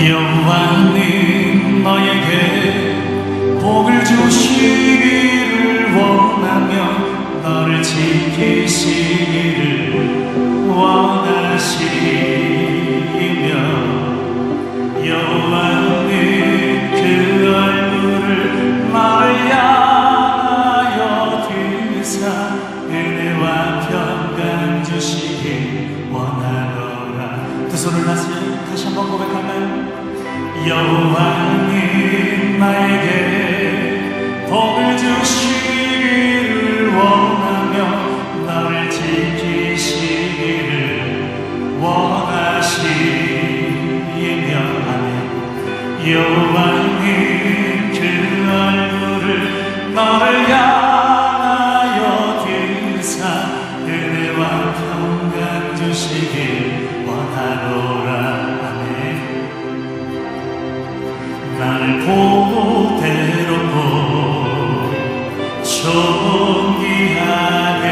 여호와는 너에게 복을 주시기를 원하며 너를 지키시기를 원하시며 여호와는 그 얼굴을 너를 향하여 드사 은혜와 평강 주시길 원하노라. 두 손을 다시 한번 고백하나요? 여호와는 나에게 복을 주시기를 원하며 너를 지키시기를 원하시며 여호와는 그 얼굴을 너를 향하여 드사 은혜와 평강 주시길 원하노라. 나를 보고 대롭고 존귀하게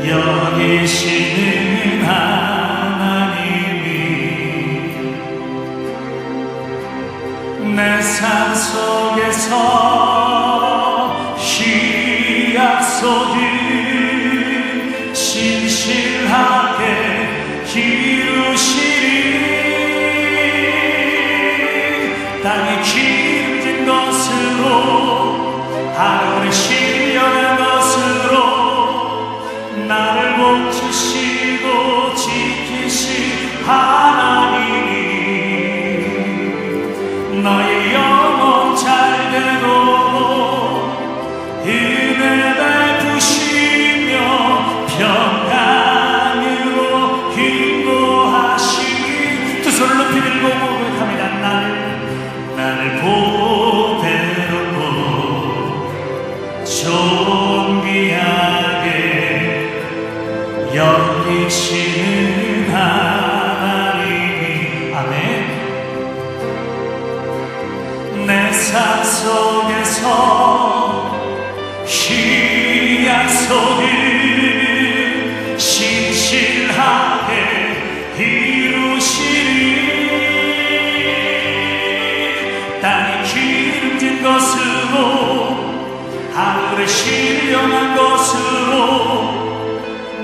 여기시는 하나님이 내 삶 속에서 이 약속을 신실하게 이루시리. 땅이 기름진 것으로 하늘에 신령한 것으로 나를 멈추시고 지키신 하나님이 너의 영혼 잘되도록 은혜 베푸시며 평강으로 인도하시니 두 손을 높이 들고 고백합니다. 나를 보고 대롭고 존귀하게 여기시는 하나님이 아멘. 내 삶 속에서 이 약속을 신실하게 이루시리. 땅이 기름진 것으로 하늘에 신령한 것으로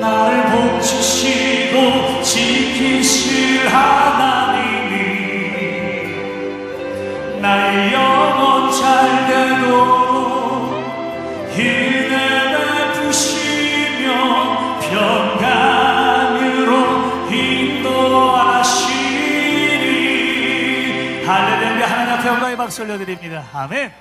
나를 복주시고 지키실 하나님이 나의 영혼 잘되도록 은혜 베푸시며 평강으로 인도하시리. 할렐루야. 하나님 앞에 영광의 박수 올려드립니다. 아멘.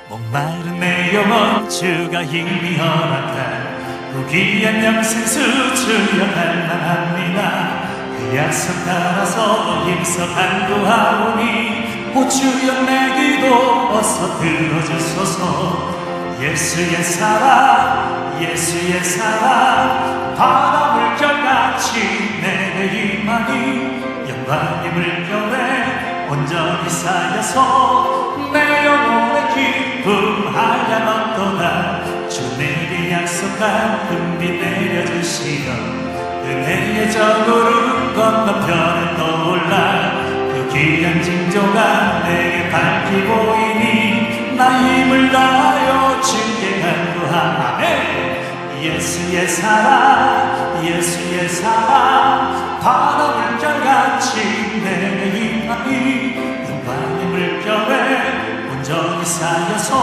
목마른 내 영혼 주가 이미 허락한 무기한 영생수 주여 갈망합니다. 그 약속 따라서 힘써 간구하오니 오 주여 내 기도 어서 들어주소서. 예수의 사랑 예수의 사랑 바다 물결같이 내게 임하니 영광의 물결에 온전히 쌓여서 내 영혼의 기쁨 하얀없도다. 주 내게 약속한 은비 내려주시어 은혜의 저구름 건너편에 떠올라 그 귀한 징조가 내게 밝히 보이니 나 힘을 다하여 주께 간구하네. 예수의 사랑 예수의 사랑 바다 물결같이 내게 임하니 영광의 물결에 온전히 쌓여서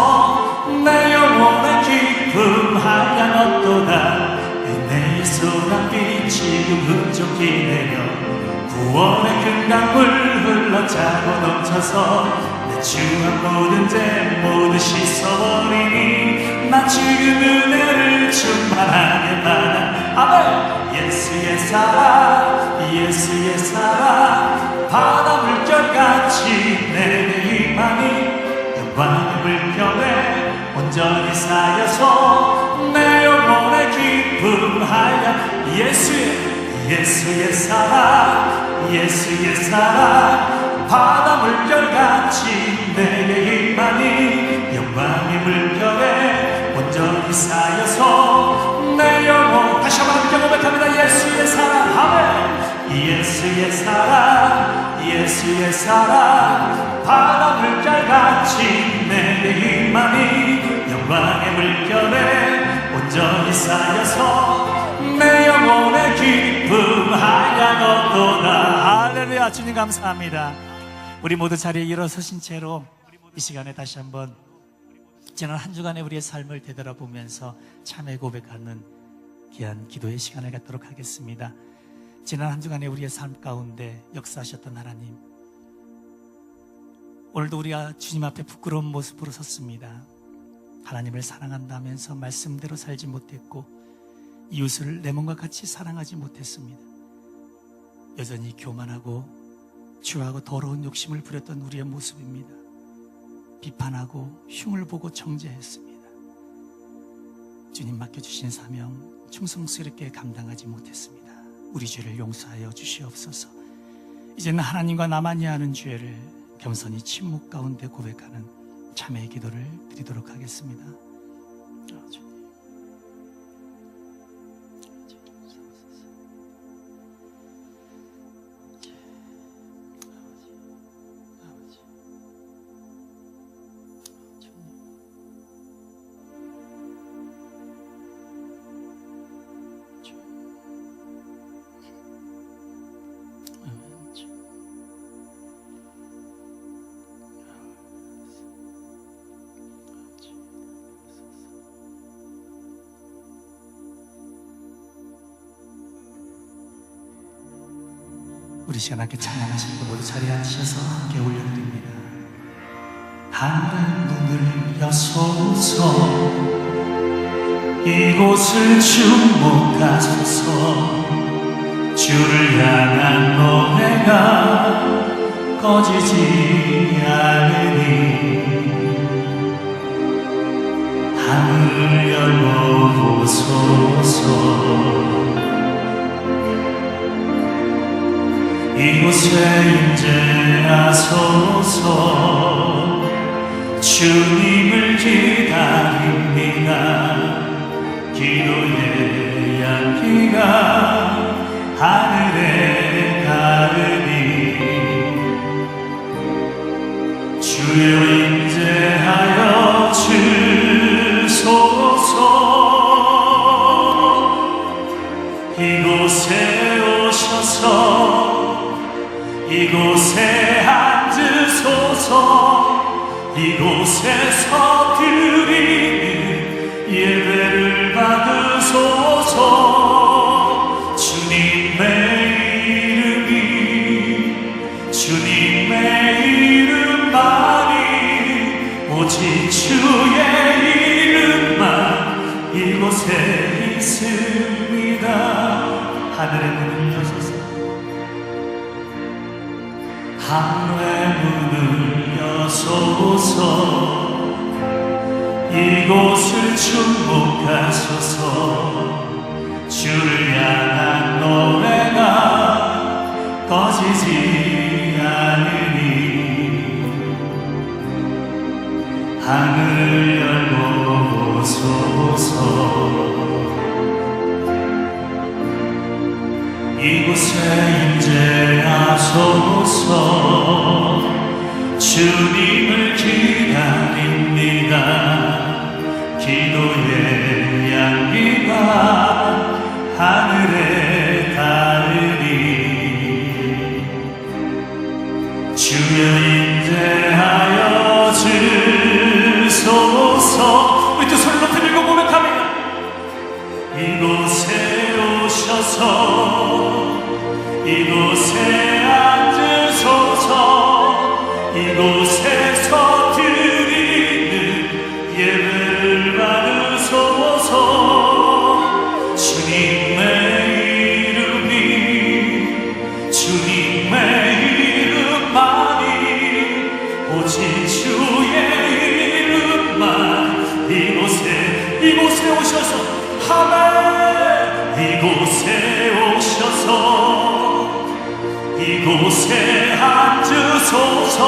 내 영혼의 기쁨 하얀없도다. 은혜의 소란빛 지금 흡족히 내려 구원의 큰 강물 흘러차고 넘쳐서 내 추한 모든 죄 모두 씻어버리니 나 지금 은혜를 충만하게 받아. 아멘. 예수의 사랑 예수의 사랑 바다 물결같이 내게 임하니 영광의 물결에 온전히 쌓여서 내 영혼의 기쁨 하얀 예수의 사랑 예수의 사랑 바다 물결같이 내게 임하니 영광의 물결에 온전히 쌓여서 내 영혼 다시 한번 함께 고백합니다. 예수의 사랑 아멘. 예수의 사랑 예수의 사랑 바다 물결같이 내 맘이 영광의 물결에 온전히 쌓여서 내 영혼의 기쁨 하양없도다. 할렐루야. 주님 감사합니다. 우리 모두 자리에 일어서신 채로 이 시간에 다시 한번 지난 한 주간의 우리의 삶을 되돌아보면서 참회 고백하는 귀한 기도의 시간을 갖도록 하겠습니다. 지난 한 주간의 우리의 삶 가운데 역사하셨던 하나님, 오늘도 우리가 주님 앞에 부끄러운 모습으로 섰습니다. 하나님을 사랑한다면서 말씀대로 살지 못했고 이웃을 내 몸과 같이 사랑하지 못했습니다. 여전히 교만하고 추하고 더러운 욕심을 부렸던 우리의 모습입니다. 비판하고 흉을 보고 정죄했습니다. 주님 맡겨주신 사명 충성스럽게 감당하지 못했습니다. 우리 죄를 용서하여 주시옵소서. 이제는 하나님과 나만이 아는 죄를 겸손히 침묵 가운데 고백하는 참회의 기도를 드리도록 하겠습니다. 주님. 우리 시간 함께 찬양하시는 분 모두 자리에 앉으셔서 함께 올려드립니다. 하늘의 문을 여소서 이곳을 주목하소서 주를 향한 노래가 꺼지지 않으니 하늘 열고 보소서 이곳에 임재하소서 주님을 기다립니다. 기도의 향기가 하늘에 닿으니 주여 임재하여 주소서 이곳에 오셔서 이곳에 앉으소서 이곳에서 드리는 예배를 받으소서 주님의 이름만이 오직 주의 이름만 이곳에 있습니다. 하늘의 문을 여소서 하늘의 문을 여소서 이곳을 주목하소서 주를 향한 노래가 꺼지지 않으니 하늘을 열고 보소서 이곳에 임재하소서 주님을 기다립니다. 기도의 향기가 하늘에 닿으니 주여 임재하여 주소서. 우리 두 손을 높이 들고 고백합니다. 이곳에 오셔서 이곳에 앉으소서 이곳에서 드리는 예배를 받으소서 주님의 이름만이 오직 주의 이름만 이곳에 오셔서 이곳에 오셔서 이곳에 앉으소서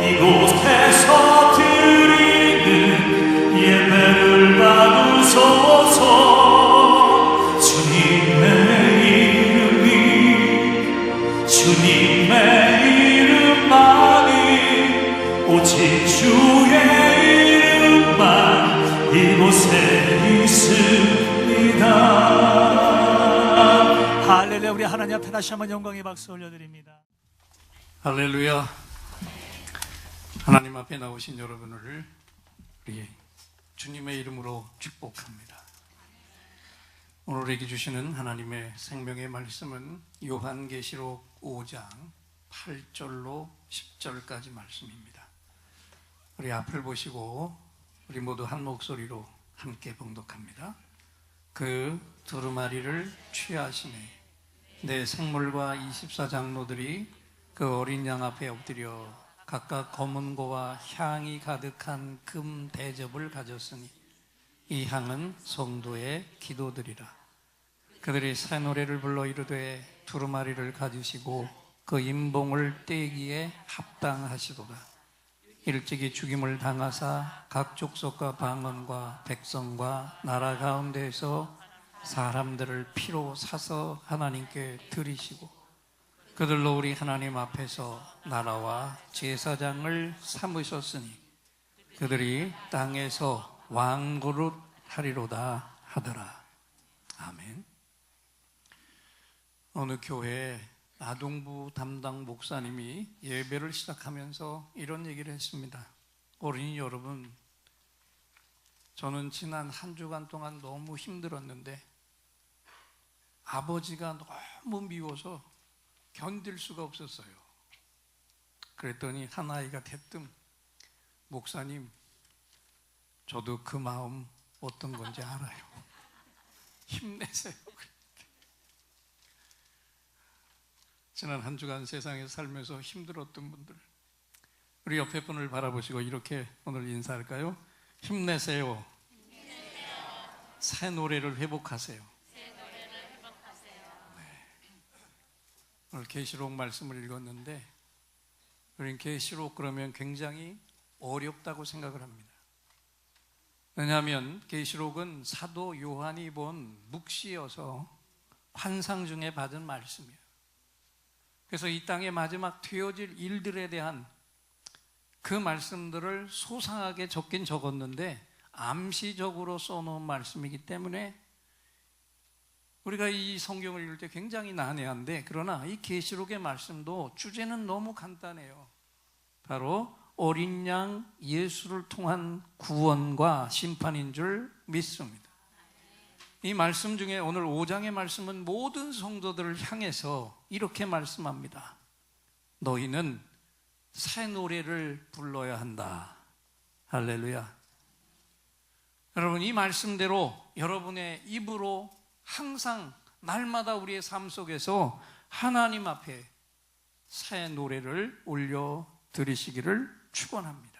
이곳에서 드리는 예배를 받으소서 주님의 이름이 할렐루야. 우리 하나님 앞에 다시 한번 영광의 박수 올려드립니다. 할렐루야. 하나님 앞에 나오신 여러분을 우리 주님의 이름으로 축복합니다. 오늘에게 주시는 하나님의 생명의 말씀은 요한계시록 5장 8절로 10절까지 말씀입니다. 우리 앞을 보시고 우리 모두 한 목소리로 함께 봉독합니다. 그 두루마리를 취하시매 내 생물과 24장로들이 그 어린 양 앞에 엎드려 각각 검은고와 향이 가득한 금 대접을 가졌으니 이 향은 성도의 기도들이라. 그들이 새 노래를 불러 이르되 두루마리를 가지시고 그 임봉을 떼기에 합당하시도다. 일찍이 죽임을 당하사 각 족속과 방언과 백성과 나라 가운데에서 사람들을 피로 사서 하나님께 드리시고 그들로 우리 하나님 앞에서 나라와 제사장을 삼으셨으니 그들이 땅에서 왕노릇 하리로다 하더라. 아멘. 어느 교회 아동부 담당 목사님이 예배를 시작하면서 이런 얘기를 했습니다. 어린이 여러분, 저는 지난 한 주간 동안 너무 힘들었는데 아버지가 너무 미워서 견딜 수가 없었어요. 그랬더니 한 아이가 대뜸, 목사님, 저도 그 마음 어떤 건지 알아요. 힘내세요. 지난 한 주간 세상에 살면서 힘들었던 분들, 우리 옆에 분을 바라보시고 이렇게 오늘 인사할까요? 힘내세요. 새 노래를 회복하세요. 네. 오늘 계시록 말씀을 읽었는데 우리는 계시록 그러면 굉장히 어렵다고 생각을 합니다. 왜냐하면 계시록은 사도 요한이 본 묵시여서 환상 중에 받은 말씀이에요. 그래서 이 땅의 마지막 되어질 일들에 대한 그 말씀들을 소상하게 적긴 적었는데 암시적으로 써놓은 말씀이기 때문에 우리가 이 성경을 읽을 때 굉장히 난해한데, 그러나 이 계시록의 말씀도 주제는 너무 간단해요. 바로 어린 양 예수를 통한 구원과 심판인 줄 믿습니다. 이 말씀 중에 오늘 5장의 말씀은 모든 성도들을 향해서 이렇게 말씀합니다. 너희는 새 노래를 불러야 한다. 할렐루야. 여러분, 이 말씀대로 여러분의 입으로 항상 날마다 우리의 삶 속에서 하나님 앞에 새 노래를 올려 드리시기를 축원합니다.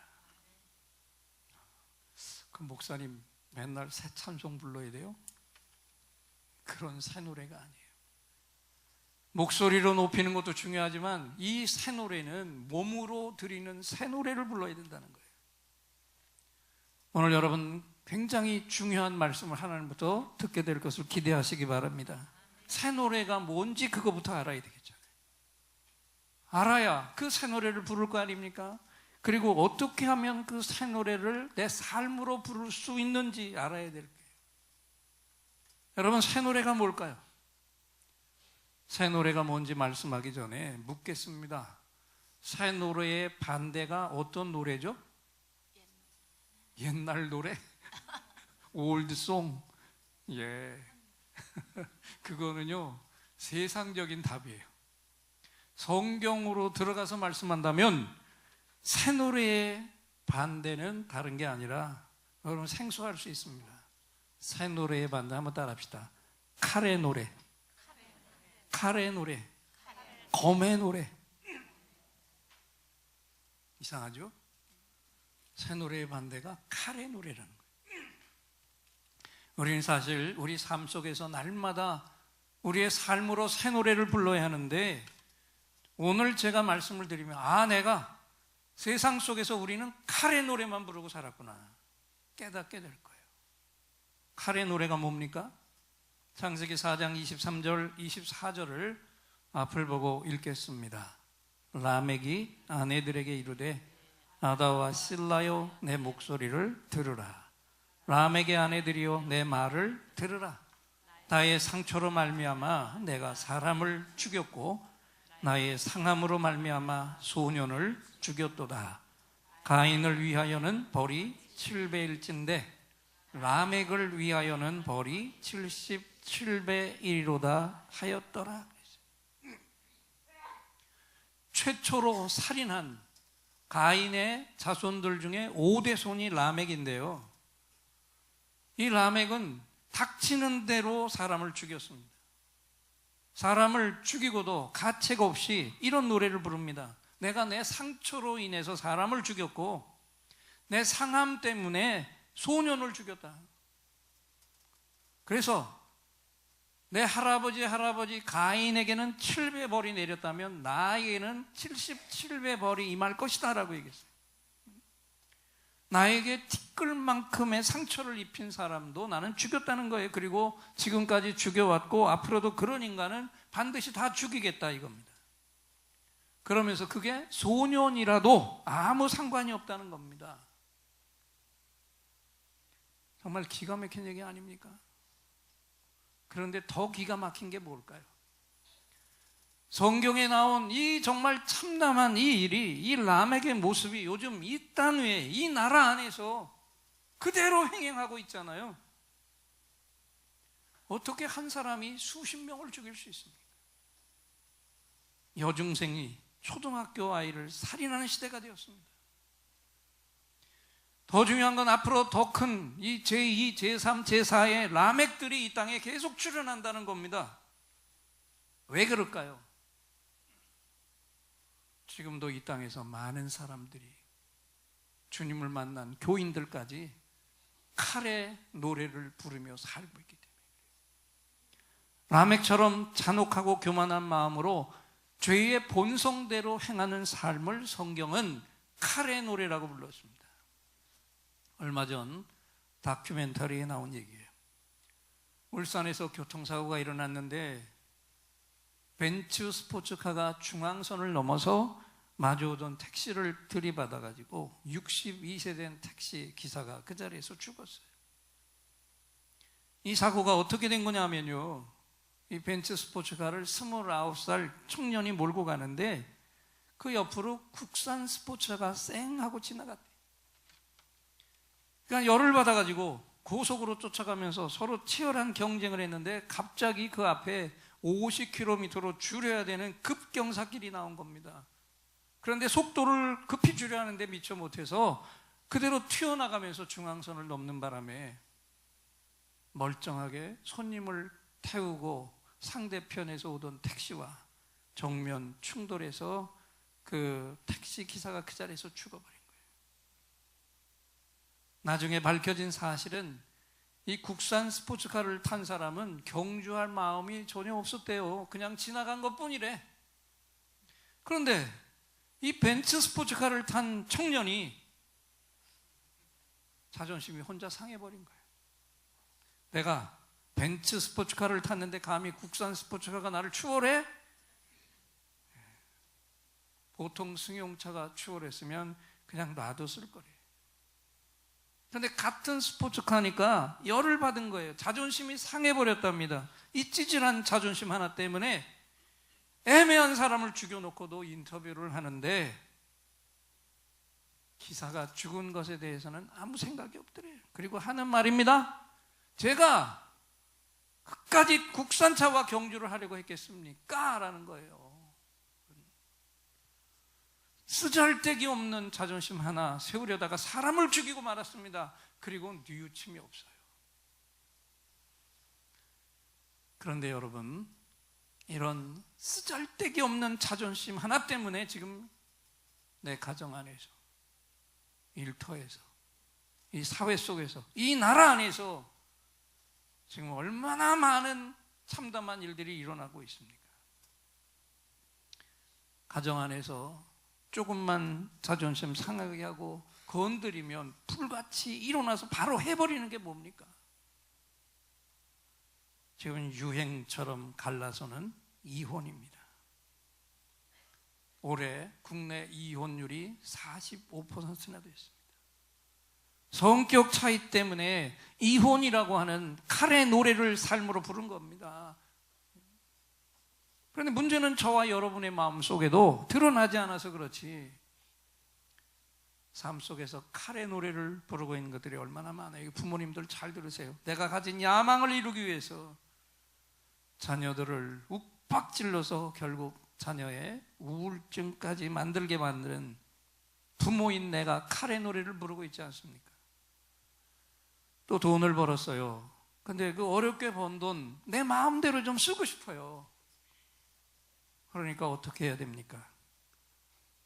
그 목사님 맨날 새 찬송 불러야 돼요? 그런 새 노래가 아니에요. 목소리로 높이는 것도 중요하지만 이 새 노래는 몸으로 드리는 새 노래를 불러야 된다는 거예요. 오늘 여러분 굉장히 중요한 말씀을 하나님부터 듣게 될 것을 기대하시기 바랍니다. 새 노래가 뭔지 그거부터 알아야 되겠잖아요. 알아야 그 새 노래를 부를 거 아닙니까? 그리고 어떻게 하면 그 새 노래를 내 삶으로 부를 수 있는지 알아야 될 거예요. 여러분, 새 노래가 뭘까요? 새 노래가 뭔지 말씀하기 전에 묻겠습니다. 새 노래의 반대가 어떤 노래죠? 옛날 노래? 올드송? 예. 그거는요, 세상적인 답이에요. 성경으로 들어가서 말씀한다면 새 노래의 반대는 다른 게 아니라, 여러분 생소할 수 있습니다. 새 노래의 반대 한번 따라합시다. 칼의 노래, 칼의 노래, 검의 노래. 이상하죠? 새 노래의 반대가 칼의 노래라는 거예요. 우리는 사실 우리 삶 속에서 날마다 우리의 삶으로 새 노래를 불러야 하는데, 오늘 제가 말씀을 드리면 내가 세상 속에서 우리는 칼의 노래만 부르고 살았구나 깨닫게 될 거예요. 칼의 노래가 뭡니까? 창세기 4장 23절 24절을 앞을 보고 읽겠습니다. 라멕이 아내들에게 이르되 아다와 실라여 내 목소리를 들으라. 라멕의 아내들이여 내 말을 들으라. 나의 상처로 말미암아 내가 사람을 죽였고 나의 상함으로 말미암아 소년을 죽였도다. 가인을 위하여는 벌이 7배일진데 라멕을 위하여는 벌이 77배 1이로다 하였더라. 최초로 살인한 가인의 자손들 중에 5대 손이 라멕인데요, 이 라멕은 닥치는 대로 사람을 죽였습니다. 사람을 죽이고도 가책 없이 이런 노래를 부릅니다. 내가 내 상처로 인해서 사람을 죽였고 내 상함 때문에 소년을 죽였다. 그래서 내 할아버지 가인에게는 7배 벌이 내렸다면 나에게는 77배 벌이 임할 것이다 라고 얘기했어요. 나에게 티끌만큼의 상처를 입힌 사람도 나는 죽였다는 거예요. 그리고 지금까지 죽여왔고 앞으로도 그런 인간은 반드시 다 죽이겠다 이겁니다. 그러면서 그게 소년이라도 아무 상관이 없다는 겁니다. 정말 기가 막힌 얘기 아닙니까? 그런데 더 기가 막힌 게 뭘까요? 성경에 나온 이 정말 참담한 이 일이, 이 라멕의 모습이 요즘 이 땅 위에, 이 나라 안에서 그대로 행행하고 있잖아요. 어떻게 한 사람이 수십 명을 죽일 수 있습니까? 여중생이 초등학교 아이를 살인하는 시대가 되었습니다. 더 중요한 건 앞으로 더 큰 이 제2, 제3, 제4의 라멕들이 이 땅에 계속 출현한다는 겁니다. 왜 그럴까요? 지금도 이 땅에서 많은 사람들이 주님을 만난 교인들까지 칼의 노래를 부르며 살고 있기 때문에, 라멕처럼 잔혹하고 교만한 마음으로 죄의 본성대로 행하는 삶을 성경은 칼의 노래라고 불렀습니다. 얼마 전 다큐멘터리에 나온 얘기예요. 울산에서 교통사고가 일어났는데 벤츠 스포츠카가 중앙선을 넘어서 마주오던 택시를 들이받아가지고 62세 된 택시 기사가 그 자리에서 죽었어요. 이 사고가 어떻게 된 거냐면요, 이 벤츠 스포츠카를 29살 청년이 몰고 가는데 그 옆으로 국산 스포츠카가 쌩 하고 지나갔대요. 그러니까 열을 받아가지고 고속으로 쫓아가면서 서로 치열한 경쟁을 했는데 갑자기 그 앞에 50km로 줄여야 되는 급경사길이 나온 겁니다. 그런데 속도를 급히 줄여야 하는데 미처 못해서 그대로 튀어나가면서 중앙선을 넘는 바람에 멀쩡하게 손님을 태우고 상대편에서 오던 택시와 정면 충돌해서 그 택시 기사가 그 자리에서 죽어버린 거예요. 나중에 밝혀진 사실은 이 국산 스포츠카를 탄 사람은 경주할 마음이 전혀 없었대요. 그냥 지나간 것뿐이래. 그런데 이 벤츠 스포츠카를 탄 청년이 자존심이 혼자 상해버린 거예요. 내가 벤츠 스포츠카를 탔는데 감히 국산 스포츠카가 나를 추월해? 보통 승용차가 추월했으면 그냥 놔뒀을 거래요. 그런데 같은 스포츠카니까 열을 받은 거예요. 자존심이 상해버렸답니다. 이 찌질한 자존심 하나 때문에 애매한 사람을 죽여놓고도 인터뷰를 하는데 기사가 죽은 것에 대해서는 아무 생각이 없더래요. 그리고 하는 말입니다. 제가 그까지 국산차와 경주를 하려고 했겠습니까? 라는 거예요. 쓰잘데기 없는 자존심 하나 세우려다가 사람을 죽이고 말았습니다. 그리고 뉘우침이 없어요. 그런데 여러분, 이런 쓰잘데기 없는 자존심 하나 때문에 지금 내 가정 안에서, 일터에서, 이 사회 속에서, 이 나라 안에서 지금 얼마나 많은 참담한 일들이 일어나고 있습니까? 가정 안에서 조금만 자존심 상하게 하고 건드리면 불같이 일어나서 바로 해버리는 게 뭡니까? 지금 유행처럼 갈라서는 이혼입니다. 올해 국내 이혼율이 45%나 됐습니다. 성격 차이 때문에 이혼이라고 하는 칼의 노래를 삶으로 부른 겁니다. 그런데 문제는 저와 여러분의 마음 속에도 드러나지 않아서 그렇지, 삶 속에서 칼의 노래를 부르고 있는 것들이 얼마나 많아요. 부모님들 잘 들으세요. 내가 가진 야망을 이루기 위해서 자녀들을 욱박질러서 결국 자녀의 우울증까지 만들게 만드는 부모인 내가 칼의 노래를 부르고 있지 않습니까? 또 돈을 벌었어요. 근데 그 어렵게 번 돈 내 마음대로 좀 쓰고 싶어요. 그러니까 어떻게 해야 됩니까?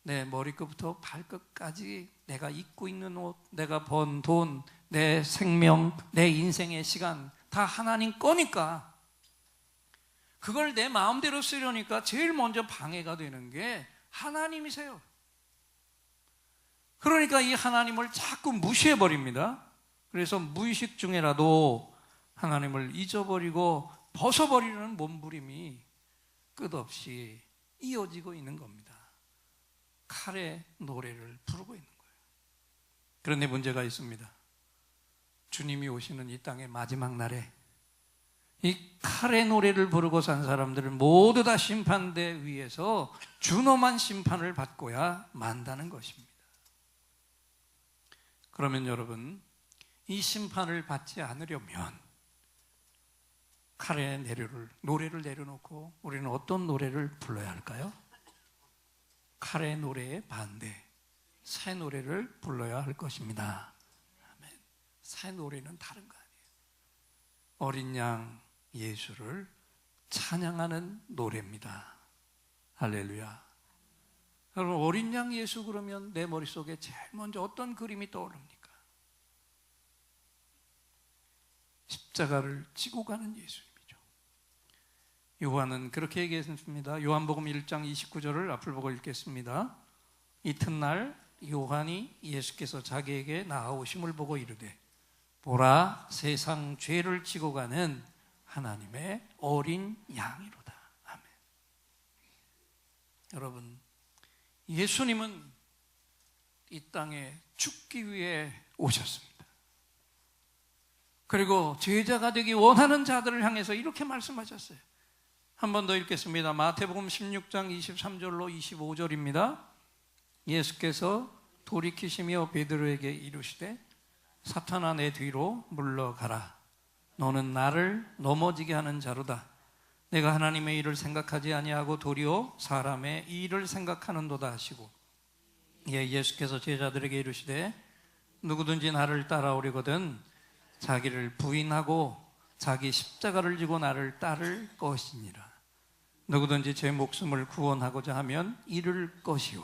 내 머리끝부터 발끝까지 내가 입고 있는 옷, 내가 번 돈, 내 생명, 내 인생의 시간 다 하나님 거니까 그걸 내 마음대로 쓰려니까 제일 먼저 방해가 되는 게 하나님이세요. 그러니까 이 하나님을 자꾸 무시해버립니다. 그래서 무의식 중에라도 하나님을 잊어버리고 벗어버리는 몸부림이 끝없이 이어지고 있는 겁니다. 칼의 노래를 부르고 있는 거예요. 그런데 문제가 있습니다. 주님이 오시는 이 땅의 마지막 날에 이 칼의 노래를 부르고 산 사람들은 모두 다 심판대 위에서 준엄한 심판을 받고야 만다는 것입니다. 그러면 여러분, 이 심판을 받지 않으려면 칼의 노래를 내려놓고 우리는 어떤 노래를 불러야 할까요? 칼의 노래에 반대, 새 노래를 불러야 할 것입니다. 아멘. 새 노래는 다른 거 아니에요. 어린 양 예수를 찬양하는 노래입니다. 할렐루야. 여러분, 어린 양 예수 그러면 내 머릿속에 제일 먼저 어떤 그림이 떠오릅니까? 십자가를 지고 가는 예수님이죠. 요한은 그렇게 얘기했습니다. 요한복음 1장 29절을 앞을 보고 읽겠습니다. 이튿날 요한이 예수께서 자기에게 나아오심을 보고 이르되, 보라, 세상 죄를 지고 가는 하나님의 어린 양이로다. 아멘. 여러분, 예수님은 이 땅에 죽기 위해 오셨습니다. 그리고 제자가 되기 원하는 자들을 향해서 이렇게 말씀하셨어요. 한 번 더 읽겠습니다. 마태복음 16장 23절로 25절입니다. 예수께서 돌이키시며 베드로에게 이르시되, 사탄아, 내 뒤로 물러가라. 너는 나를 넘어지게 하는 자로다. 내가 하나님의 일을 생각하지 아니하고 도리어 사람의 일을 생각하는도다 하시고, 예수께서 제자들에게 이르시되, 누구든지 나를 따라오려거든 자기를 부인하고 자기 십자가를 지고 나를 따를 것이니라. 누구든지 제 목숨을 구원하고자 하면 잃을 것이요,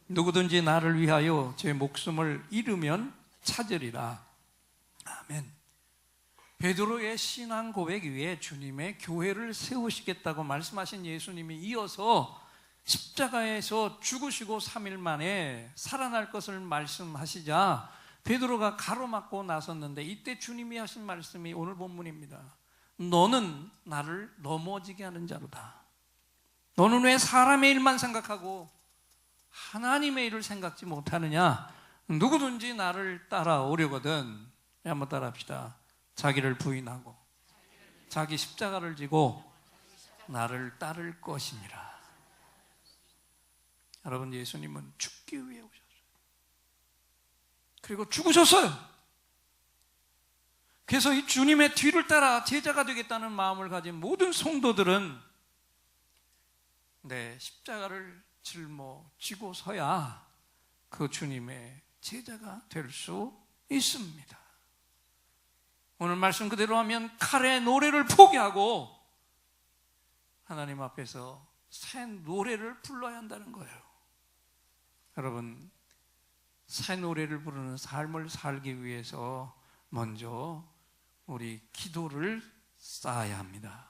누구든지 나를 위하여 제 목숨을 잃으면 찾으리라. 아멘. 베드로의 신앙 고백 위에 주님의 교회를 세우시겠다고 말씀하신 예수님이 이어서 십자가에서 죽으시고 3일 만에 살아날 것을 말씀하시자 베드로가 가로막고 나섰는데, 이때 주님이 하신 말씀이 오늘 본문입니다. 너는 나를 넘어지게 하는 자로다. 너는 왜 사람의 일만 생각하고 하나님의 일을 생각지 못하느냐? 누구든지 나를 따라오려거든, 한번 따라합시다. 자기를 부인하고 자기 십자가를 지고 나를 따를 것이니라. 여러분, 예수님은 죽기 위해 오셨어요. 그리고 죽으셨어요. 그래서 이 주님의 뒤를 따라 제자가 되겠다는 마음을 가진 모든 성도들은 내 십자가를 짊어지고 서야 그 주님의 제자가 될 수 있습니다. 오늘 말씀 그대로 하면 칼의 노래를 포기하고 하나님 앞에서 새 노래를 불러야 한다는 거예요. 여러분, 새 노래를 부르는 삶을 살기 위해서 먼저 우리 기도를 쌓아야 합니다.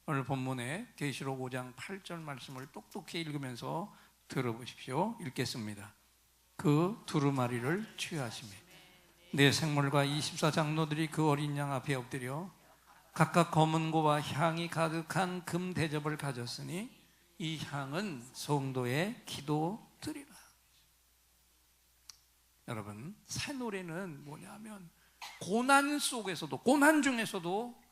오늘 본문에 계시록 5장 8절 말씀을 똑똑히 읽으면서 들어보십시오. 읽겠습니다. 그 두루마리를 취하시며 내 생물과 24장로들이 그 어린 양 앞에 엎드려 각각 검은고와 향이 가득한 금 대접을 가졌으니 이 향은 성도의 기도드리라. 여러분, 새 노래는 뭐냐면 고난 속에서도, 고난 중에서도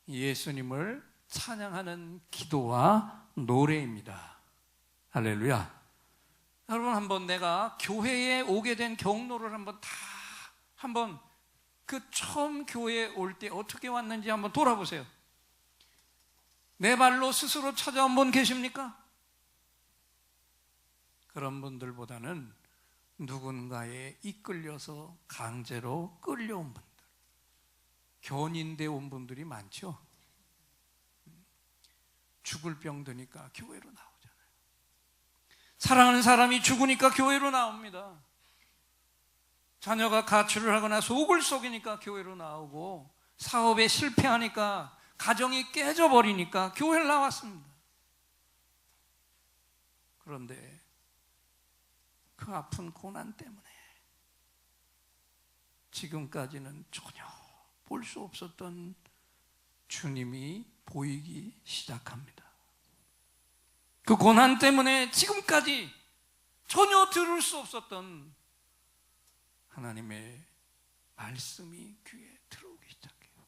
예수님을 찬양하는 기도와 노래입니다. 할렐루야. 여러분, 한번 내가 교회에 오게 된 경로를 한번 그 처음 교회에 올 때 어떻게 왔는지 한번 돌아보세요. 내 발로 스스로 찾아온 분 계십니까? 그런 분들보다는 누군가에 이끌려서 강제로 끌려온 분들, 견인돼 온 분들이 많죠. 죽을 병 드니까 교회로 나오잖아요. 사랑하는 사람이 죽으니까 교회로 나옵니다. 자녀가 가출을 하거나 속을 속이니까 교회로 나오고, 사업에 실패하니까, 가정이 깨져버리니까 교회를 나왔습니다. 그런데 그 아픈 고난 때문에 지금까지는 전혀 볼 수 없었던 주님이 보이기 시작합니다. 그 고난 때문에 지금까지 전혀 들을 수 없었던 하나님의 말씀이 귀에 들어오기 시작해요.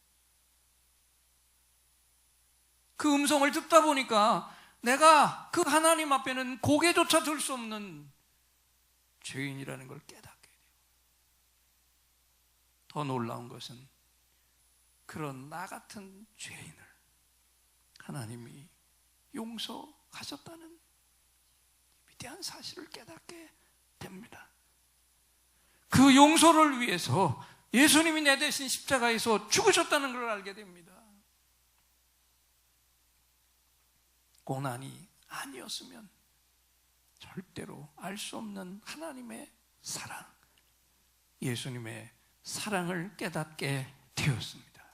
그 음성을 듣다 보니까 내가 그 하나님 앞에는 고개조차 들 수 없는 죄인이라는 걸 깨닫게 돼요. 더 놀라운 것은 그런 나 같은 죄인을 하나님이 용서하셨다는 위대한 사실을 깨닫게 됩니다. 그 용서를 위해서 예수님이 내 대신 십자가에서 죽으셨다는 걸 알게 됩니다. 고난이 아니었으면 절대로 알 수 없는 하나님의 사랑, 예수님의 사랑을 깨닫게 되었습니다.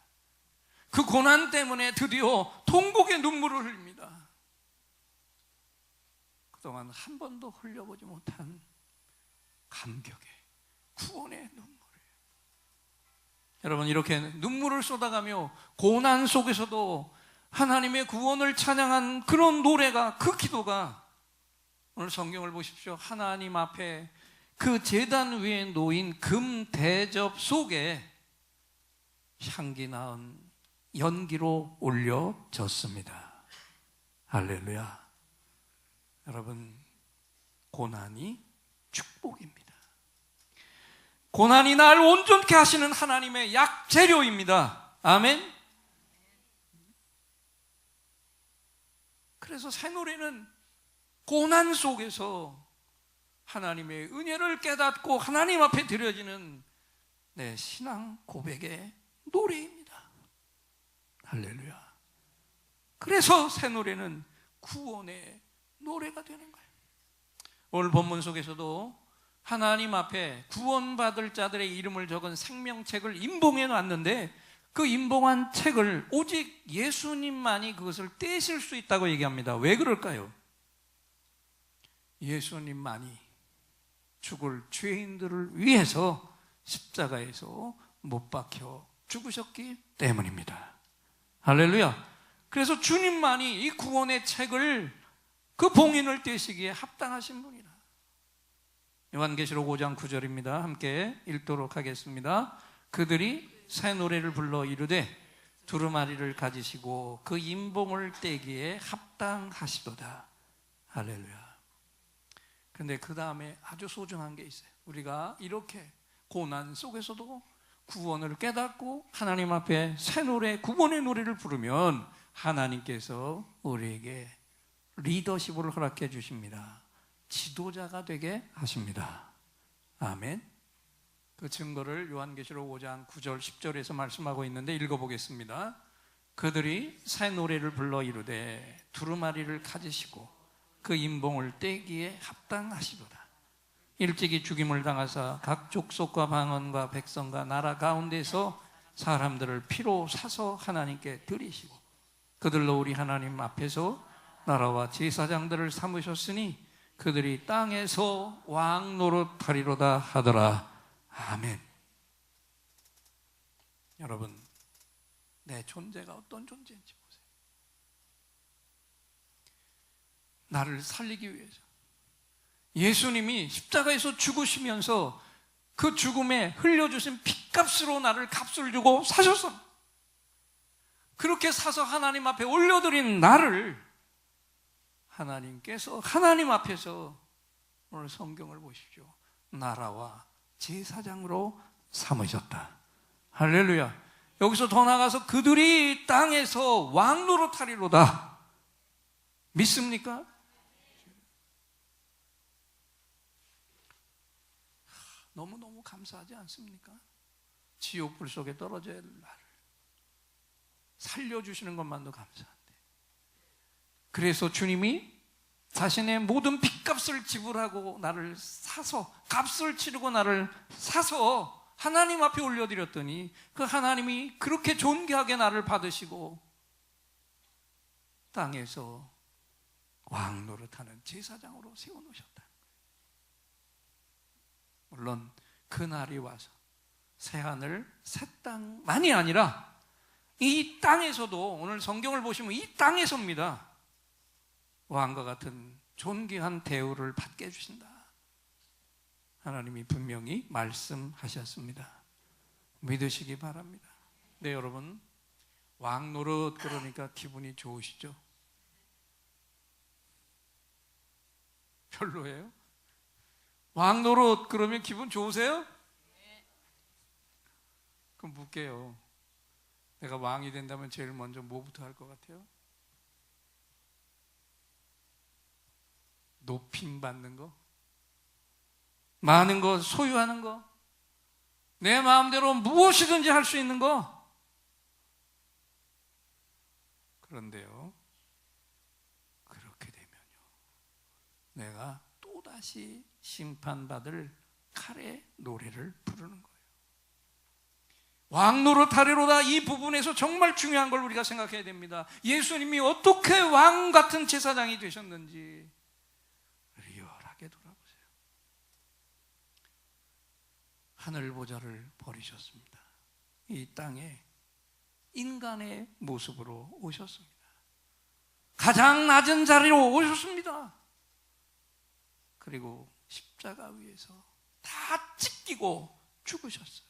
그 고난 때문에 드디어 통곡의 눈물을 흘립니다. 그동안 한 번도 흘려보지 못한 감격의 구원의 눈물이에요. 여러분, 이렇게 눈물을 쏟아가며 고난 속에서도 하나님의 구원을 찬양한 그런 노래가, 그 기도가, 오늘 성경을 보십시오. 하나님 앞에 그 제단 위에 놓인 금 대접 속에 향기 나은 연기로 올려졌습니다. 할렐루야. 여러분, 고난이 축복입니다. 고난이 날 온전케 하시는 하나님의 약재료입니다. 아멘. 그래서 새 노래는 고난 속에서 하나님의 은혜를 깨닫고 하나님 앞에 드려지는 내 신앙 고백의 노래입니다. 할렐루야. 그래서 새 노래는 구원의 노래가 되는 거예요. 오늘 본문 속에서도 하나님 앞에 구원받을 자들의 이름을 적은 생명책을 임봉해 놨는데, 그 임봉한 책을 오직 예수님만이 그것을 떼실 수 있다고 얘기합니다. 왜 그럴까요? 예수님만이 죽을 죄인들을 위해서 십자가에서 못 박혀 죽으셨기 때문입니다. 할렐루야. 그래서 주님만이 이 구원의 책을, 그 봉인을 떼시기에 합당하신 분이라. 요한계시록 5장 9절입니다. 함께 읽도록 하겠습니다. 그들이 새 노래를 불러 이르되 두루마리를 가지시고 그 임봉을 떼기에 합당하시도다. 할렐루야. 근데 그 다음에 아주 소중한 게 있어요. 우리가 이렇게 고난 속에서도 구원을 깨닫고 하나님 앞에 새 노래, 구원의 노래를 부르면 하나님께서 우리에게 리더십을 허락해 주십니다. 지도자가 되게 하십니다. 아멘. 그 증거를 요한계시록 5장 9절 10절에서 말씀하고 있는데 읽어보겠습니다. 그들이 새 노래를 불러 이르되 두루마리를 가지시고 그 임봉을 떼기에 합당하시도다. 일찍이 죽임을 당하사 각 족속과 방언과 백성과 나라 가운데서 사람들을 피로 사서 하나님께 드리시고 그들로 우리 하나님 앞에서 나라와 제사장들을 삼으셨으니 그들이 땅에서 왕 노릇하리로다 하더라. 아멘. 여러분, 내 존재가 어떤 존재인지 보세요. 나를 살리기 위해서 예수님이 십자가에서 죽으시면서 그 죽음에 흘려주신 핏값으로 나를 값을 주고 사셨어. 그렇게 사서 하나님 앞에 올려드린 나를 하나님께서 하나님 앞에서 오늘 성경을 보십시오. 나라와 제사장으로 삼으셨다. 할렐루야. 여기서 더 나가서 그들이 땅에서 왕 노릇하리로다. 믿습니까? 너무너무 감사하지 않습니까? 지옥불 속에 떨어져야 할 나를 살려주시는 것만도 감사한데, 그래서 주님이 자신의 모든 핏값을 지불하고 나를 사서, 값을 치르고 나를 사서 하나님 앞에 올려드렸더니 그 하나님이 그렇게 존귀하게 나를 받으시고 땅에서 왕 노릇하는 제사장으로 세워놓으셨다. 물론 그날이 와서 새하늘 새 땅만이 아니라 이 땅에서도, 오늘 성경을 보시면 이 땅에서입니다, 왕과 같은 존귀한 대우를 받게 해주신다. 하나님이 분명히 말씀하셨습니다. 믿으시기 바랍니다. 네, 여러분, 왕 노릇 그러니까 기분이 좋으시죠? 별로예요? 왕 노릇 그러면 기분 좋으세요? 그럼 묻게요. 내가 왕이 된다면 제일 먼저 뭐부터 할 것 같아요? 높임 받는 거? 많은 거 소유하는 거? 내 마음대로 무엇이든지 할 수 있는 거? 그런데요, 그렇게 되면요, 내가 또다시 심판받을 칼의 노래를 부르는 거예요. 왕 노릇하리로다. 이 부분에서 정말 중요한 걸 우리가 생각해야 됩니다. 예수님이 어떻게 왕 같은 제사장이 되셨는지 리얼하게 돌아보세요. 하늘 보좌를 버리셨습니다. 이 땅에 인간의 모습으로 오셨습니다. 가장 낮은 자리로 오셨습니다. 그리고 십자가 위에서 다 찢기고 죽으셨어요.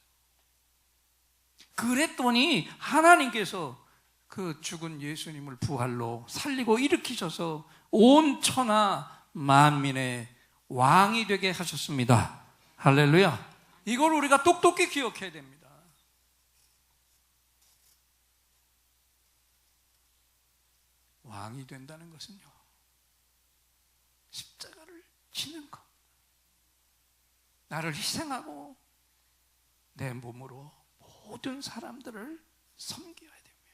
그랬더니 하나님께서 그 죽은 예수님을 부활로 살리고 일으키셔서 온 천하 만민의 왕이 되게 하셨습니다. 할렐루야. 이걸 우리가 똑똑히 기억해야 됩니다. 왕이 된다는 것은요, 십자가를 지는 것, 나를 희생하고 내 몸으로 모든 사람들을 섬겨야 됩니다.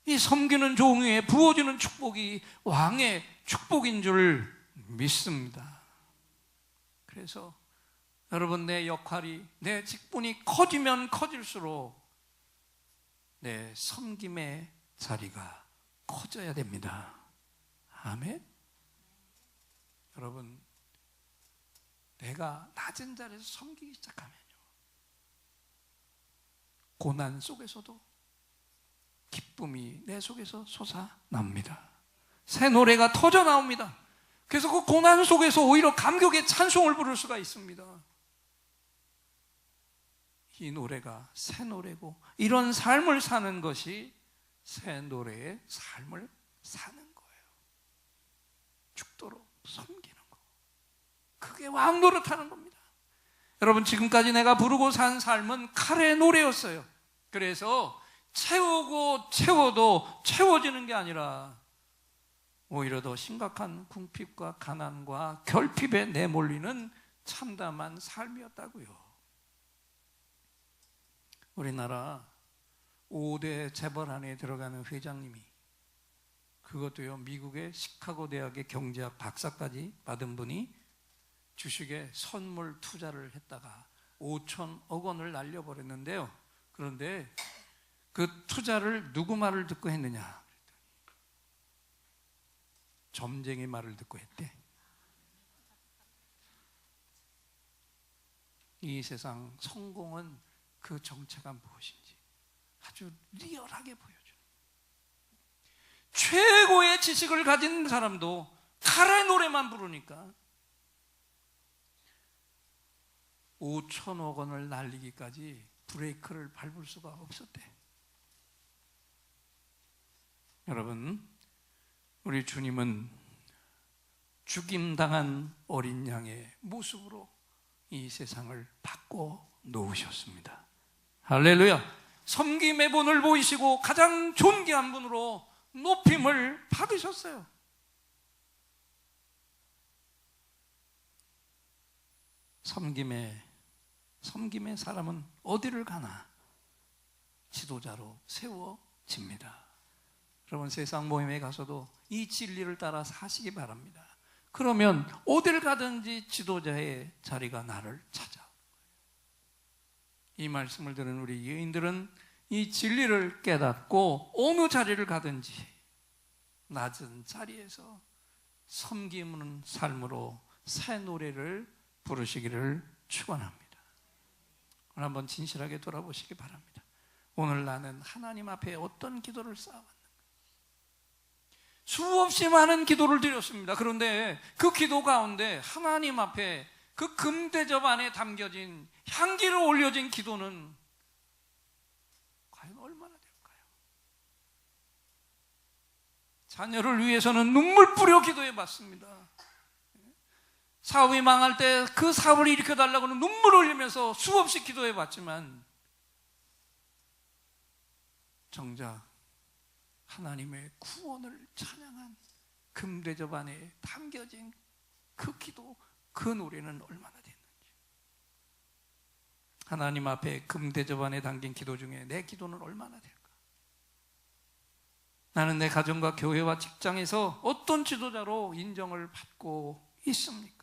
이 섬기는 종에 부어지는 축복이 왕의 축복인 줄 믿습니다. 그래서 여러분, 내 역할이, 내 직분이 커지면 커질수록 내 섬김의 자리가 커져야 됩니다. 아멘. 여러분, 내가 낮은 자리에서 섬기기 시작하면요, 고난 속에서도 기쁨이 내 속에서 솟아납니다. 새 노래가 터져 나옵니다. 그래서 그 고난 속에서 오히려 감격의 찬송을 부를 수가 있습니다. 이 노래가 새 노래고, 이런 삶을 사는 것이 새 노래의 삶을 사는 거예요. 죽도록 섬기는 거, 그게 왕 노릇하는 겁니다. 여러분, 지금까지 내가 부르고 산 삶은 칼의 노래였어요. 그래서 채우고 채워도 채워지는 게 아니라 오히려 더 심각한 궁핍과 가난과 결핍에 내몰리는 참담한 삶이었다고요. 우리나라 5대 재벌안에 들어가는 회장님이, 그것도요, 미국의 시카고 대학의 경제학 박사까지 받은 분이 주식에 선물 투자를 했다가 5천억 원을 날려버렸는데요. 그런데 그 투자를 누구 말을 듣고 했느냐? 점쟁이 말을 듣고 했대. 이 세상 성공은 그 정체가 무엇인지 아주 리얼하게 보여줘요. 최고의 지식을 가진 사람도 칼의 노래만 부르니까 5천억 원을 날리기까지 브레이크를 밟을 수가 없었대. 여러분, 우리 주님은 죽임당한 어린 양의 모습으로 이 세상을 바꿔 놓으셨습니다. 할렐루야. 섬김의 본을 보이시고 가장 존귀한 분으로 높임을 받으셨어요. 섬김의 사람은 어디를 가나 지도자로 세워집니다. 여러분, 세상 모임에 가서도 이 진리를 따라 사시기 바랍니다. 그러면 어딜 가든지 지도자의 자리가 나를 찾아. 이 말씀을 들은 우리 여인들은 이 진리를 깨닫고 어느 자리를 가든지 낮은 자리에서 섬기는 삶으로 새 노래를 부르시기를 축원합니다. 오늘 한번 진실하게 돌아보시기 바랍니다. 오늘 나는 하나님 앞에 어떤 기도를 쌓아왔는가? 수없이 많은 기도를 드렸습니다. 그런데 그 기도 가운데 하나님 앞에 그 금대접 안에 담겨진 향기로 올려진 기도는 과연 얼마나 될까요? 자녀를 위해서는 눈물 뿌려 기도해 봤습니다. 사업이 망할 때 그 사업을 일으켜달라고는 눈물 흘리면서 수없이 기도해 봤지만 정작 하나님의 구원을 찬양한 금대접 안에 담겨진 그 기도, 그 노래는 얼마나 됐는지. 하나님 앞에 금대접 안에 담긴 기도 중에 내 기도는 얼마나 될까? 나는 내 가정과 교회와 직장에서 어떤 지도자로 인정을 받고 있습니까?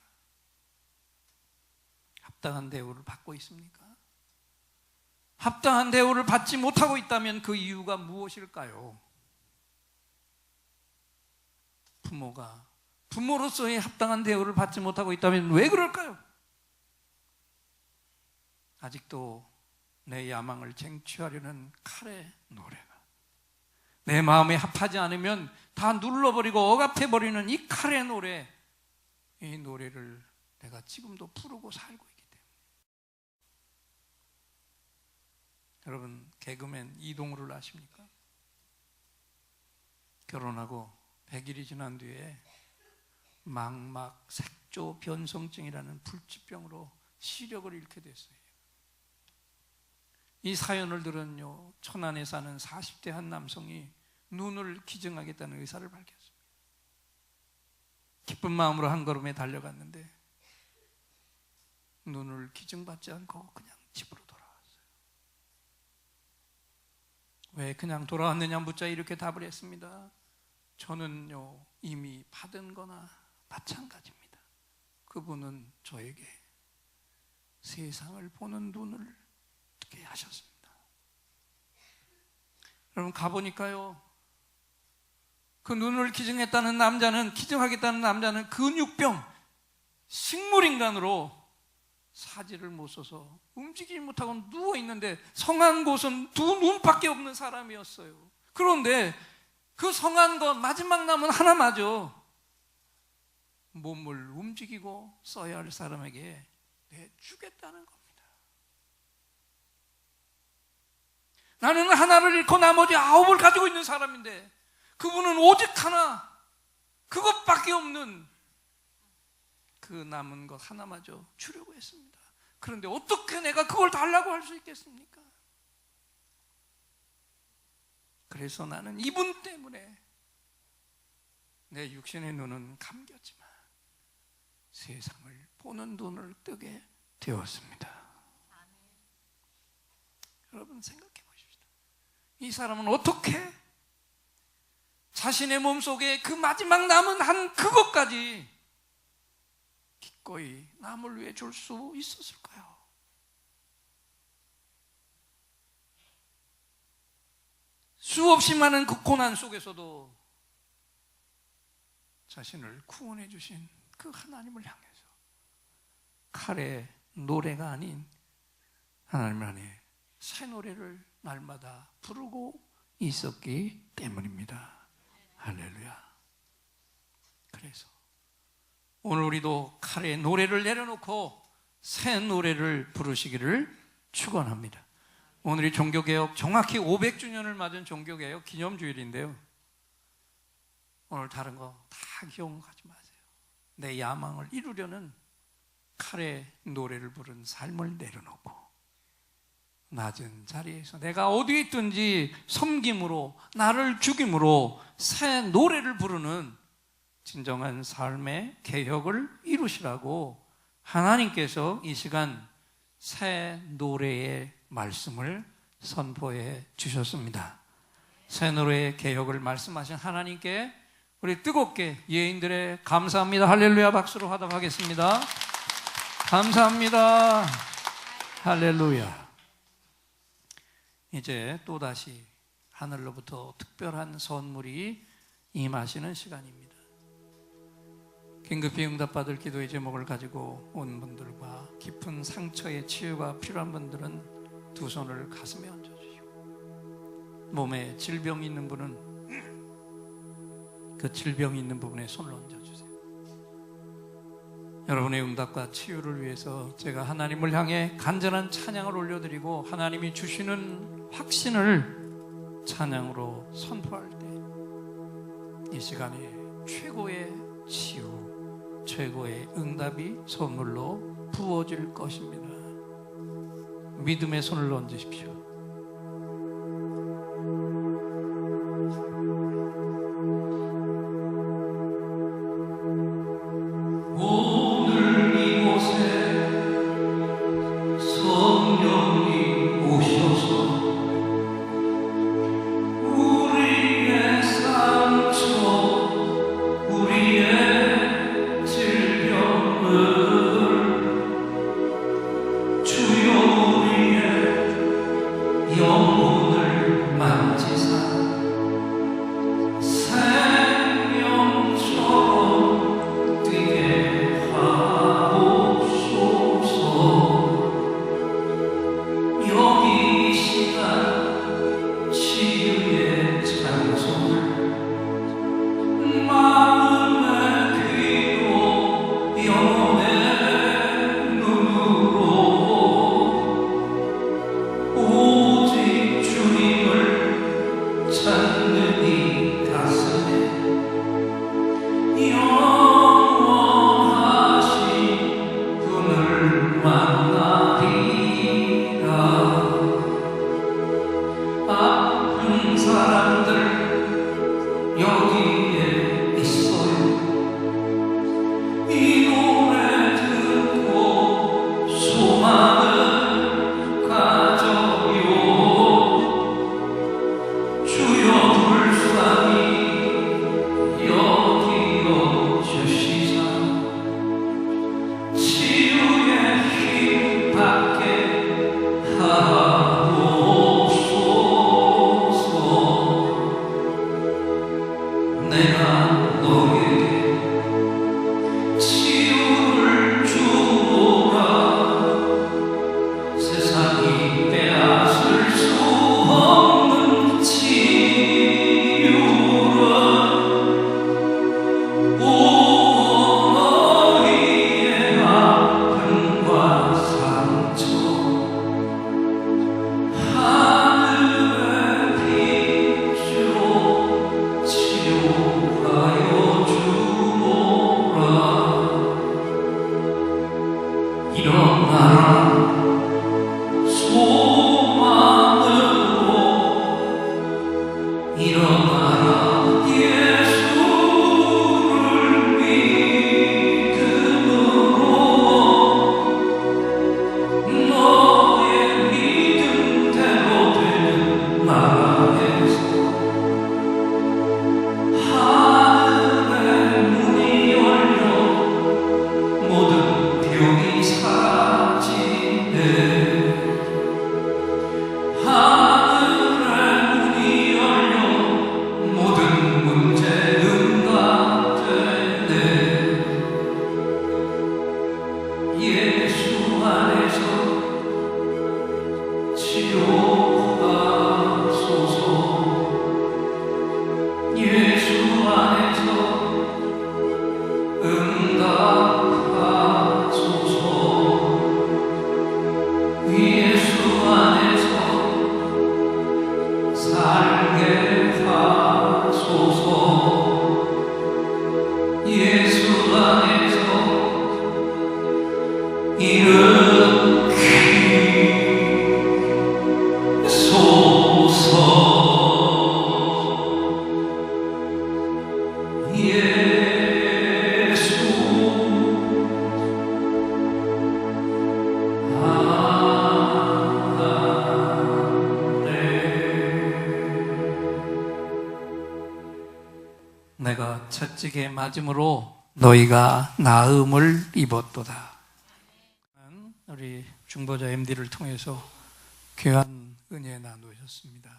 합당한 대우를 받고 있습니까? 합당한 대우를 받지 못하고 있다면 그 이유가 무엇일까요? 부모가 부모로서의 합당한 대우를 받지 못하고 있다면 왜 그럴까요? 아직도 내 야망을 쟁취하려는 칼의 노래가 내 마음에 합하지 않으면 다 눌러버리고 억압해버리는 이 칼의 노래, 이 노래를 내가 지금도 부르고 살고 있기 때문에. 여러분, 개그맨 이동우를 아십니까? 결혼하고 100일이 지난 뒤에 망막 색조 변성증이라는 불치병으로 시력을 잃게 됐어요. 이 사연을 들은요, 천안에 사는 40대 한 남성이 눈을 기증하겠다는 의사를 밝혔습니다. 기쁜 마음으로 한 걸음에 달려갔는데 눈을 기증받지 않고 그냥 집으로 돌아왔어요. 왜 그냥 돌아왔느냐 묻자 이렇게 답을 했습니다. 저는요, 이미 받은 거나 마찬가지입니다. 그분은 저에게 세상을 보는 눈을 뜨게 하셨습니다. 여러분, 가보니까요, 그 눈을 기증하겠다는 남자는 근육병, 식물인간으로 사지를 못 써서 움직이지 못하고 누워있는데 성한 곳은 두 눈밖에 없는 사람이었어요. 그런데 그 성한 것 마지막 남은 하나마저 몸을 움직이고 써야 할 사람에게 내주겠다는 겁니다. 나는 하나를 잃고 나머지 9을 가지고 있는 사람인데 그분은 오직 하나, 그것밖에 없는 그 남은 것 하나마저 주려고 했습니다. 그런데 어떻게 내가 그걸 달라고 할 수 있겠습니까? 그래서 나는 이분 때문에 내 육신의 눈은 감겼지만 세상을 보는 눈을 뜨게 되었습니다. 여러분, 생각해 보십시오. 이 사람은 어떻게 자신의 몸속에 그 마지막 남은 한 그것까지 기꺼이 남을 위해 줄 수 있었을까요? 수없이 많은 그 고난 속에서도 자신을 구원해 주신 그 하나님을 향해서 칼의 노래가 아닌 하나님 안에 새 노래를 날마다 부르고 있었기 때문입니다. 할렐루야. 그래서 오늘 우리도 칼의 노래를 내려놓고 새 노래를 부르시기를 축원합니다. 오늘이 종교개혁 정확히 500주년을 맞은 종교개혁 기념주일인데요. 오늘 다른 거 다 기억하지 마세요. 내 야망을 이루려는 칼의 노래를 부른 삶을 내려놓고 낮은 자리에서 내가 어디에 있든지 섬김으로, 나를 죽임으로 새 노래를 부르는 진정한 삶의 개혁을 이루시라고 하나님께서 이 시간 새 노래의 말씀을 선포해 주셨습니다. 새 노래의 개혁을 말씀하신 하나님께 우리 뜨겁게 예인들의 감사합니다, 할렐루야 박수로 화답하겠습니다. 감사합니다, 할렐루야. 이제 또다시 하늘로부터 특별한 선물이 임하시는 시간입니다. 긴급히 응답받을 기도의 제목을 가지고 온 분들과 깊은 상처의 치유가 필요한 분들은 두 손을 가슴에 얹어주시고, 몸에 질병이 있는 분은 그 질병이 있는 부분에 손을 얹어주세요. 여러분의 응답과 치유를 위해서 제가 하나님을 향해 간절한 찬양을 올려드리고 하나님이 주시는 확신을 찬양으로 선포할 때 이 시간에 최고의 치유, 최고의 응답이 선물로 부어질 것입니다. 믿음의 손을 얹으십시오. 주여 우리의 십자지게 맞음으로 너희가 나음을 입었도다. 우리 중보자 MD를 통해서 귀한 은혜 나누셨습니다.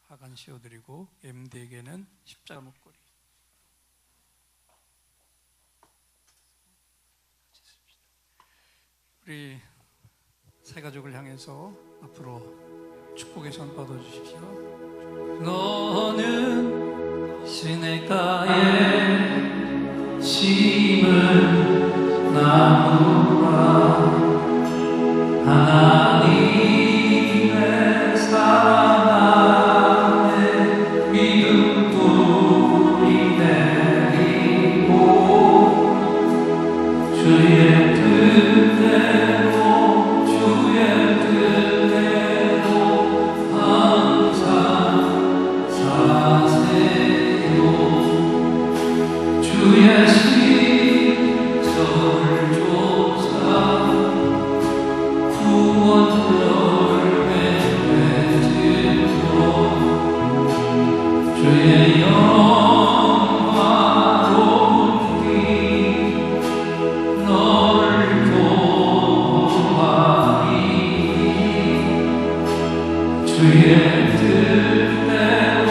하간 씌워드리고 MD에게는 십자가 목걸이. 우리 새 가족을 향해서 앞으로 축복의 손 뻗어주십시오. 너는 시냇가에 심은 나무라 하나님의 사랑 안에 믿음 뿌리 내리고 주의 뜻대로 항상 사세요. 주의 저를 조사 구원을 맺으며 주의 영화로운 길 너를 도하리. 주의 뜻대로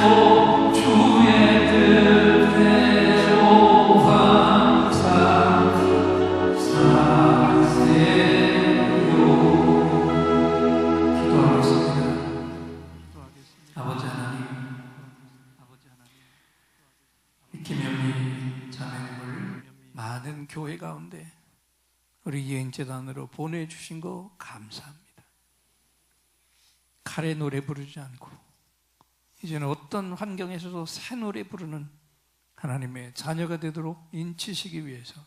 많은 교회 가운데 우리 여행재단으로 보내주신 거 감사합니다. 칼의 노래 부르지 않고 이제는 어떤 환경에서도 새 노래 부르는 하나님의 자녀가 되도록 인치시기 위해서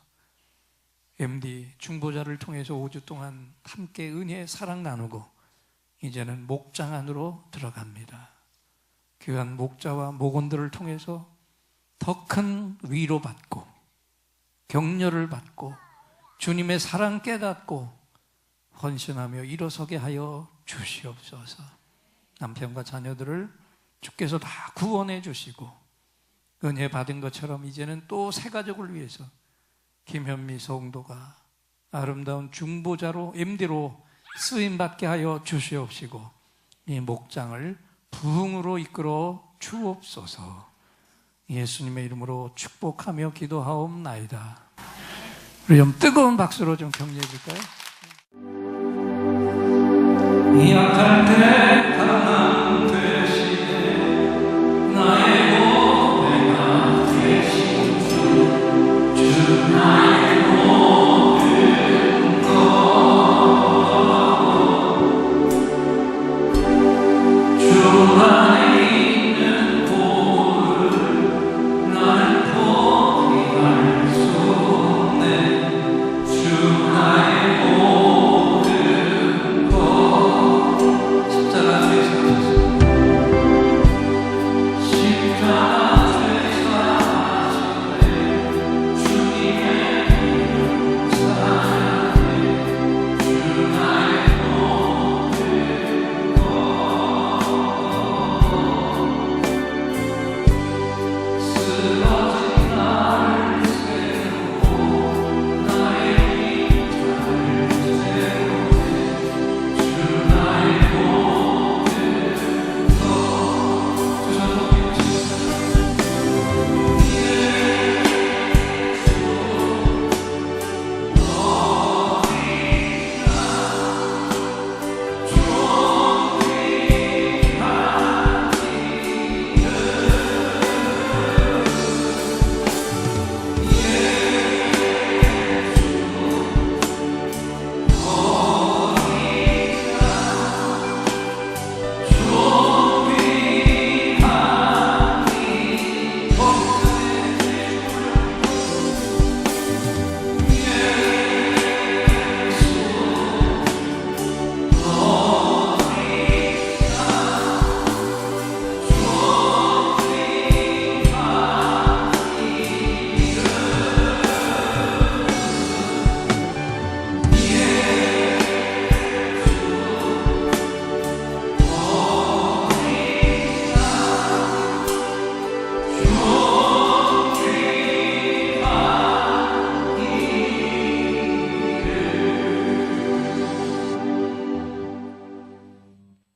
MD 중보자를 통해서 5주 동안 함께 은혜의 사랑 나누고 이제는 목장 안으로 들어갑니다. 귀한 목자와 목원들을 통해서 더 큰 위로받고 격려를 받고 주님의 사랑 깨닫고 헌신하며 일어서게 하여 주시옵소서. 남편과 자녀들을 주께서 다 구원해 주시고 은혜 받은 것처럼 이제는 또 새 가족을 위해서 김현미 성도가 아름다운 중보자로 MD로 쓰임받게 하여 주시옵시고 이 목장을 부흥으로 이끌어 주옵소서. 예수님의 이름으로 축복하며 기도하옵나이다. 우리 좀 뜨거운 박수로 좀 격려해 줄까요? 약할 때 강함 되시네 나의 고백가 되신 주 나의 모든 것 주 안에 있는 보를 나는 포기할 수 없네 주 나의 모든 것 십자가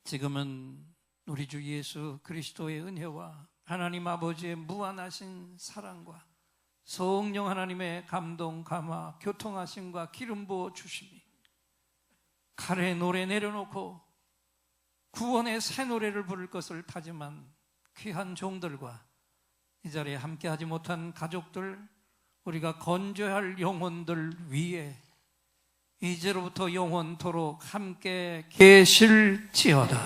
지금은 우리 주 예수 그리스도의 은혜와 하나님 아버지의 무한하신 사랑과 성령 하나님의 감동, 감화, 교통하심과 기름 부어 주심이 칼의 노래 내려놓고 구원의 새 노래를 부를 것을 다짐한 귀한 종들과 이 자리에 함께하지 못한 가족들, 우리가 건져야 할 영혼들 위에 이제로부터 영원토록 함께 계실지어다.